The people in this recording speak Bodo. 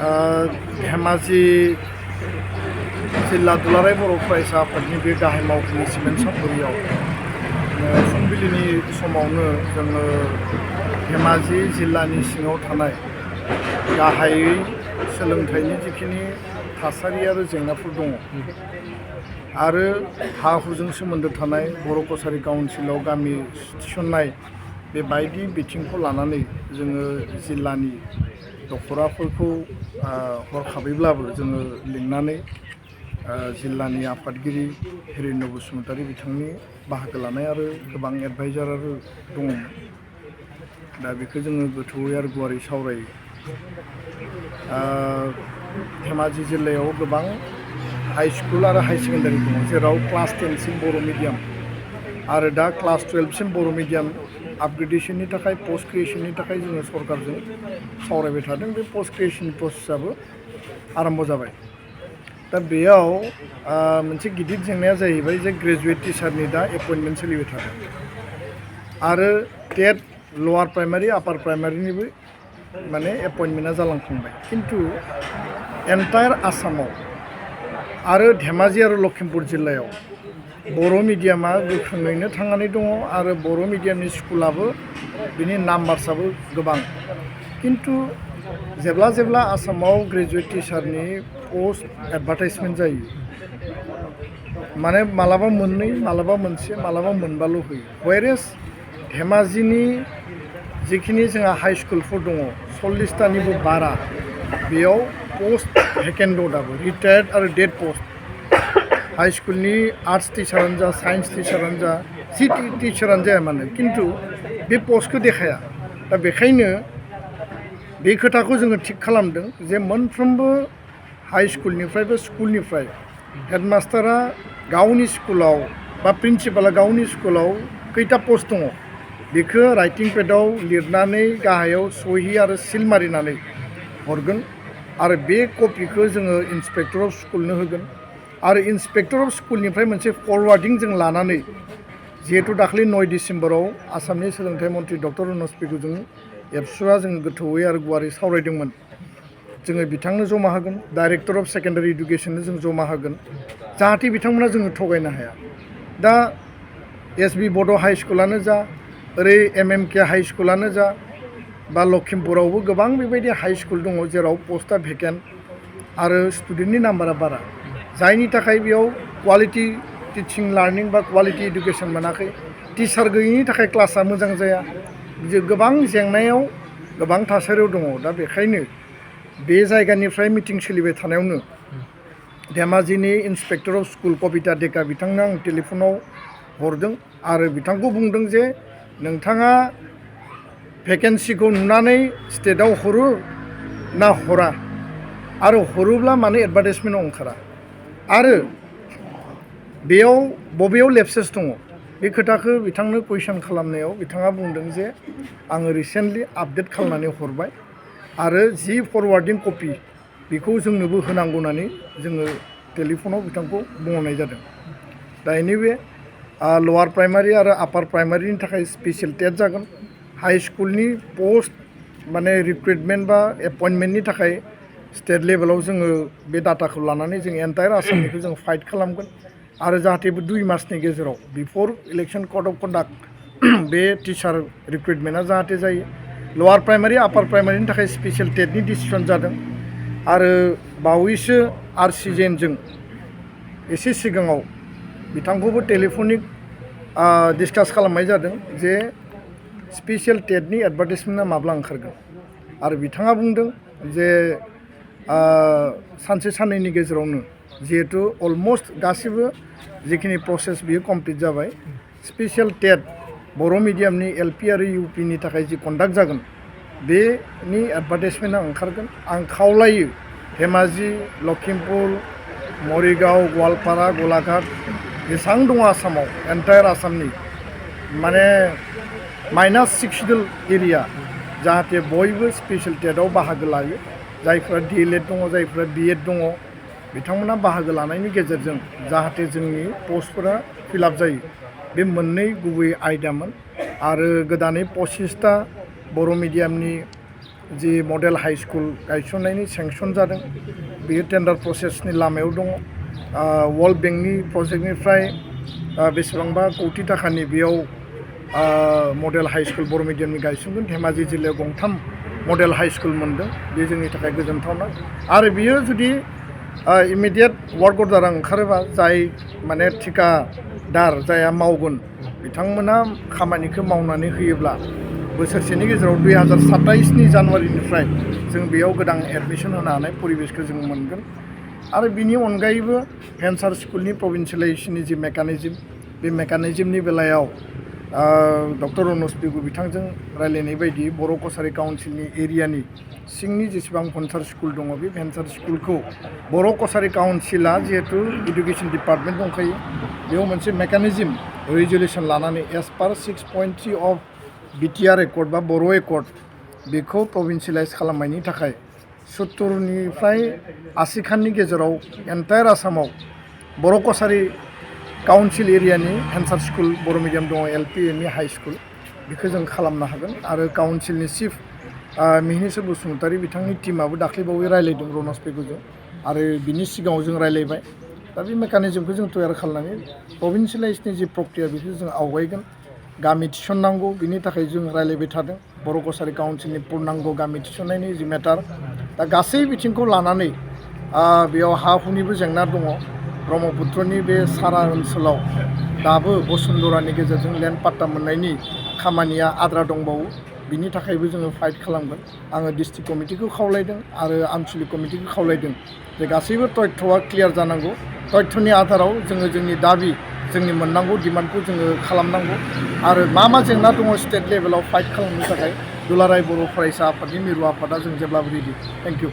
धेमाजि जिल्ला दुलाराय बर' फरायसा आफादनि बे गाहाय मावख'नि सिमेन्ट सापरियाव फुंबिलिनि समावनो जोङो धेमाजि जिल्लानि सिङाव थानाय गाहायै सोलोंथाइनि जिखिनि थासारि आरो जेंनाफोर दङ आरो हा हुजों सोमोन्दो थानाय बर' कसारि काउन्सिलाव गामि थिसननाय बे बायदि बिथिंखौ लानानै जोङो जिल्लानि दखराफोरखौ हरखाबैब्लाबो जोङो लिंनानै जिल्लानि आफादगिरि हिरेन्द्र बसुमतारी बिथांनि बाहागो लानाय आरो गोबां एडभाइजार आरो दङमोन। दा बेखौ जोङो गोथौयै आरो गुवारै सावरायो। धेमाजि जिल्लायाव गोबां हाई स्कुल आरो हाई सेकेन्डारि दङ, जेराव क्लास 10 सिम बर' मिडियाम आरो दा क्लास 12 सिम बर' मिडियाम आपग्रेडेशननि थाखाय पोस्ट ग्रेजुएशननि थाखाय जोङो सरकारजों सावरायबाय थादों। बे पोस्ट ग्रेजुएशन प्रसेसआबो आरम्भ जाबाय। दा बेयाव मोनसे गिदिर जेंनाया जाहैबाय जे ग्रेजुएट टिचारनि दा एपइन्टमेन्ट सोलिबाय थादों आरो टेट लवार प्राइमारि आपार प्राइमारिनिबो माने एपइन्टमेन्टआ जालांखांबाय। खिन्थु एन्टायार आसामाव आरो धेमाजि आरो लखिमपुर जिल्लायाव बर' मिडियामा गोख्रोङैनो थांनानै दङ आरो बर' मिडियामनि स्कुलाबो बिनि नाम्बार्सआबो गोबां। खिन्थु जेब्ला आसामाव ग्रेजुएट टिचारनि पोस्ट एडभार्टाइजमेन्ट जायो, माने मालाबा मोननै मालाबा मोनसे मालाबा मोनबाल' होयो। व्हेरेज धेमाजिनि जिखिनि जोंहा हाई स्कुलफोर दङ 40टानिबो बारा, बेयाव पोस्ट भेकेन्ट दं दाबो, रिटायार्ड आरो डेड पोस्ट। हाई स्कुलनि आर्ट्स टिचारानो जा, साइन्स टिचारानो जा, जि टिचारानो जाया मानो, खिन्थु बे पोस्टखौ देखाया। दा बेखायनो बे खोथाखौ जोङो थिग खालामदों जे मोनफ्रोमबो हाई स्कुलनिफ्राय बा स्कुलनिफ्राय हेडमास्टारा गावनि स्कुलाव बा प्रिन्सिपाला गावनि स्कुलाव खैथा पोस्ट दङ बेखौ राइटिं पेडआव लिरनानै गाहायाव सहि आरो सिल मारिनानै हरगोन आरो बे कपिखौ जोङो इन्सपेक्टर अफ स्कुलनो होगोन आरो इन्सपेक्टर अफ स्कुलनिफ्राय मोनसे फरवार्डिं जों लानानै, जिहेतु दाखालि 9 डिसेम्बराव आसामनि सोलोंथाइ मन्त्रि डक्टर रनज पेगुजों एबसुआ जों गोथौयै आरो गुवारै सावरायदोंमोन। जोङो बिथांनो जमा होगोन, डाइरेक्टर अफ सेकेन्डारि इडुकेसननो जों जमा होगोन, जाहाथे बिथांमोना जोङो थगायनो हाया। दा एसबि बड' हाई स्कुलानो जा, ओरै MMK हाई स्कुलानो जा, बा लखिमपुरावबो गोबां बेबायदि हाई स्कुल दङ जेराव पस्टआ भेकेन्ट आरो स्टुडेन्टनि नाम्बारा बारा, जायनि थाखाय बेयाव क्वालिटि टिचिं लार्निं बा क्वालिटि इडुकेसन मोनाखै। टिचार गैयिनि थाखाय क्लासा मोजां जाया। गोबां जेंनायाव गोबां थासारियाव दङ। दा बेखायनो बे जायगानिफ्राय मिटिं सोलिबाय थानायावनो धेमाजिनि इन्सपेक्टर अफ स्कुल कबिता डेका बिथांनो आं टेलिफनाव हरदों आरो बिथांखौ बुंदों जे नोंथाङा भेकेन्सिखौ नुनानै स्टेटआव हरो ना हरा, आरो हरोब्ला मानो एडभार्टाइजमेन्टआव ओंखारा, आरो बेयाव बबेयाव लेपसेस दङ बे खोथाखौ बिथांनो कुइसन खालामनायाव बिथाङा बुंदों जे आङो रिसेन्टलि आपडेट खालामनानै हरबाय आरो जि फरवार्डिं कपि बेखौ जोंनोबो होनांगौ होननानै जोङो टेलिफनाव बिथांखौ बुंहरनाय जादों। दा एनिवे लवार प्राइमारि आरो आपार प्राइमारिनि थाखाय स्पेसियेल टेट जागोन। हाई स्कुलनि पोस्ट माने रिक्रुइटमेन्ट बा एपइन्टमेन्टनि थाखाय स्टेट लेभेलाव जोङो बे डाटाखौ लानानै जों एन्टायार आसामनिखौ जों फाइट खालामगोन आरो जाहाथे 2 मासनि गेजेराव बिफर इलेक्सन कड अफ कन्डाक्ट बे टिचार रिक्रुइटमेन्टआ जाहाथे जायो। लवार प्राइमारि आपार प्राइमारिनि थाखाय स्पेसियेल टेटनि डिसिसन जादों आरो बावैसो RCJN जों एसे सिगाङाव बिथांखौबो टेलिफनिक डिसकास खालामनाय जादों जे स्पेसियेल टेटनि एडभार्टाइजमेन्टआ माब्ला ओंखारगोन, आरो बिथाङा बुंदों जे सानसे साननैनि गेजेरावनो, जिहेतु अलमस्ट गासिबो जिखिनि प्रसेस बियो कमप्लिट जाबाय, स्पेसियेल टेट बर' मिडियामनि LP आरो UPनि थाखाय जि कन्डाक्ट जागोन बेनि एडभार्टाइजमेन्टआ ओंखारगोन। आं खावलायो धेमाजि, लखिमपुर, मरिगाव, गवालपारा, गलाघाट जेसेबां दङ आसामाव एन्टायार आसामनि माने -6 सिडुल एरिया, जाहाथे बयबो स्पेसियेल टेटआव बाहागो लायो। जायफ्रा DLED दङ, जायफ्रा BEd दङ, बिथांमोना बाहागो लानायनि गेजेरजों जाहाथे जोंनि पस्टफोरा फिलआप जायो। बे मोननै गुबै आयदामोन आरो गोदानै 25टा बर' मिडियामनि जि मडेल हाई स्कुल गायसननायनि सेंसन जादों बेयो टेन्डार प्रसेसनि लामायाव दङ वर्ल्ड बेंकनि प्रजेक्टनिफ्राय बेसेबांबा कौटि थाखानि बेयाव मडेल हाई स्कुल बर' मिडियामनि गायसनगोन धेमाजि जिल्लायाव गंथाम मडेल हाई स्कुल मोनदों बे जोंनि थाखाय गोजोनथावना आरो बियो जुदि इमिडियेट वार्क अर्डार ओंखारोबा जाय माने ठिकादार जाया मावगोन बिथांमोना खामानिखौ मावनानै होयोब्ला बोसोरसेनि गेजेराव 2027नि जानुवारिनिफ्राय जों बेयाव गोदान एडमिसन होनो हानाय परिबेसखौ जों मोनगोन आरो बिनि अनगायैबो भेन्सार स्कुलनि प्रभिन्सियेलाइजेसननि जि मेकानिजम बे मेकानिजमनि बेलायाव डक्टर रनज पेगु बिथांजों रायलायनाय बायदि बर' कसारि काउन्सिलनि एरियानि सिंनि जेसेबां भेन्सार स्कुल दङ बे भेन्सार स्कुलखौ बर' कसारि काउन्सिला जिहेतु इडुकेसन डिपार्टमेन्ट दंखायो बेयाव मोनसे मेकानिजम रेजुलेसन लानानै as per 6.3 of BTR accord बा बर' एकर्ड बेखौ प्रभिन्सियेलाइज खालामनायनि थाखाय 70निफ्राय 80 खाननि गेजेराव एन्टायार आसामाव बर' कसारि काउन्सिल एरियानि भेन्सार स्कुल बर' मिडियाम दङ एलपि एमइ हाई स्कुल बेखौ जों खालामनो हागोन आरो काउन्सिलनि चिफ मिहिनीश्वर बसुमतारी बिथांनि टीमाबो दाख्लैबावै रायलायदों रनज पेगुजों आरो बिनि सिगाङाव जों रायलायबाय दा बे मेकानिजमखौ जों तयार खालामनानै प्रभिन्सियेलाइजनि जि प्रक्रिया बेखौ जों आवगायगोन गामि थिसननांगौ बिनि थाखाय जों रायलायबाय थादों बर' कसारि काउन्सिलनि पुर्नांग गामि थिसननायनि जि मेटार दा गासै बिथिंखौ लानानै बेयाव हा हुनिबो जेंना दङ ब्रह्मपुत्रनि बे सारा ओनसोलाव दाबो बसुन्धरानि गेजेरजों लेन्ड पाट्टा मोननायनि खामानिया आद्रा दंबावो बिनि थाखायबो जोङो फाइट खालामगोन आङो डिस्ट्रिक्ट कमिटिखौ खावलायदों आरो आनसलिक कमिटिखौ खावलायदों जे गासैबो तथ्यआ क्लियार जानांगौ तथ्यनि आधाराव जोङो जोंनि दाबि जोंनि मोननांगौ डिमान्डखौ जोङो खालामनांगौ आरो मा जेंना दङ स्टेट लेभेलाव फाइट खालामनो थाखाय दुलाराय बर' फरायसा आफादनि मिरु आफादा जों जेब्लाबो रेडि थेंक इउ